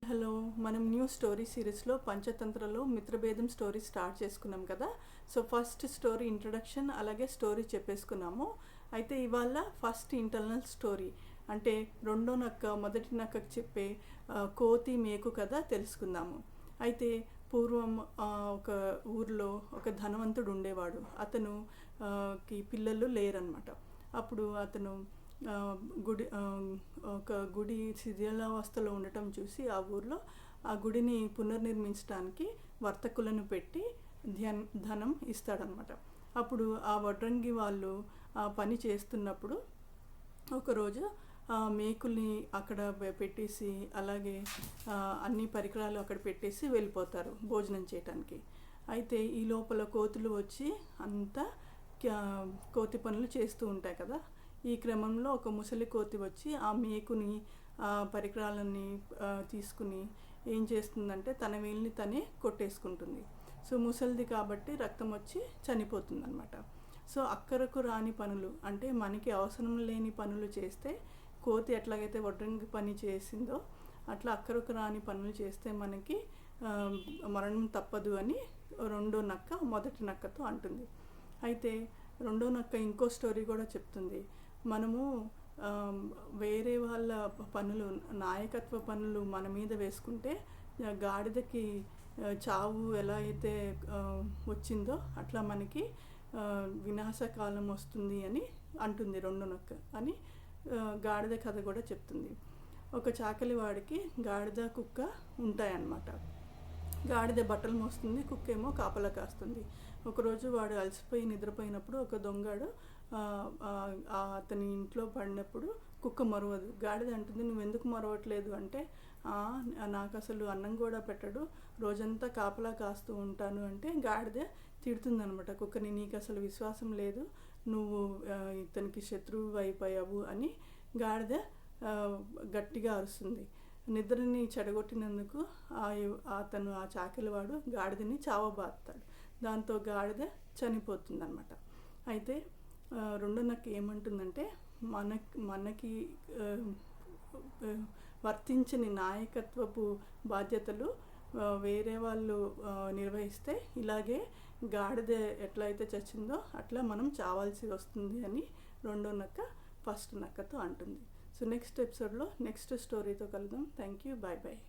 Hello. మనం new story సిరీస్లో పంచతంత్రలో మిత్రభేదం story start చేసుకున్నాం కదా. సో ఫస్ట్ స్టోరీ ఇంట్రడక్షన్ అలాగే స్టోరీ చెప్పేసుకున్నాము. అయితే ఇవాళ ఫస్ట్ ఇంటర్నల్ స్టోరీ అంటే రెండో నక్క మొదటి నక్కకు చెప్పే కోతి మేకు కథ తెలుసుకుందాము. అయితే పూర్వం ఒక ఊర్లో ఒక ధనవంతుడు ఉండేవాడు. అతను కి పిల్లలు లేరనమాట. అప్పుడు అతను ఒక గుడి శిథిలావస్థలో ఉండటం చూసి ఆ ఊర్లో ఆ గుడిని పునర్నిర్మించడానికి వర్తకులను పెట్టి ధనం ఇస్తాడనమాట. అప్పుడు ఆ వడ్రంగి వాళ్ళు ఆ పని చేస్తున్నప్పుడు ఒకరోజు మేకుల్ని అక్కడ పెట్టేసి అలాగే అన్ని పరికరాలు అక్కడ పెట్టేసి వెళ్ళిపోతారు భోజనం చేయటానికి. అయితే ఈ లోపల కోతులు వచ్చి అంతా కోతి పనులు చేస్తూ ఉంటాయి కదా. ఈ క్రమంలో ఒక ముసలి కోతి వచ్చి ఆ మేకుని పరికరాలన్నీ తీసుకుని ఏం చేస్తుందంటే తన వేలిని తనే కొట్టేసుకుంటుంది. సో ముసలిది కాబట్టి రక్తం వచ్చి చనిపోతుంది అనమాట. సో అక్కరకు రాని పనులు అంటే మనకి అవసరం లేని పనులు చేస్తే కోతి ఎట్లాగైతే వడ్రంగి పని చేసిందో అట్లా అక్కరకు రాని పనులు చేస్తే మనకి మరణం తప్పదు అని రెండో నక్క మొదటి నక్కతో అంటుంది. అయితే రెండో నక్క ఇంకో స్టోరీ కూడా చెప్తుంది. మనము వేరే వాళ్ళ పనులు నాయకత్వ పనులు మన మీద వేసుకుంటే గాడిదకి చావు ఎలా అయితే వచ్చిందో అట్లా మనకి వినాశకాలం వస్తుంది అని అంటుంది రెండో నక్క అని గాడిద కథ కూడా చెప్తుంది. ఒక చాకలి వాడికి గాడిద కుక్క ఉంటాయన్నమాట. గాడిద బట్టలు మోస్తుంది, కుక్క ఏమో కాపలా కాస్తుంది. ఒకరోజు వాడు అలసిపోయి నిద్రపోయినప్పుడు ఒక దొంగడు అతని ఇంట్లో పడినప్పుడు కుక్క మరవదు. గాడిద అంటుంది, నువ్వెందుకు మరవట్లేదు అంటే, నాకు అసలు అన్నం కూడా పెట్టడు, రోజంతా కాపలా కాస్తూ ఉంటాను అంటే గాడిద తిడుతుందనమాట కుక్కని, నీకు అసలు విశ్వాసం లేదు, నువ్వు ఇతనికి శత్రువు అయిపోయావు అని గాడిద గట్టిగా అరుస్తుంది. నిద్రని చెడగొట్టినందుకు అతను ఆ చాకలివాడు గాడిదని చావబాదుతాడు. దాంతో గాడిద చనిపోతుంది అనమాట. అయితే రెండో నక్క ఏమంటుందంటే, మనకి వర్తించని నాయకత్వపు బాధ్యతలు వేరే వాళ్ళు నిర్వహిస్తే ఇలాగే గాడిద ఎట్లయితే చచ్చిందో అట్లా మనం చావాల్సి వస్తుంది అని రెండో నక్క ఫస్ట్ నక్కతో అంటుంది. సో నెక్స్ట్ ఎపిసోడ్లో నెక్స్ట్ స్టోరీతో కలుద్దాం. Thank you. Bye bye.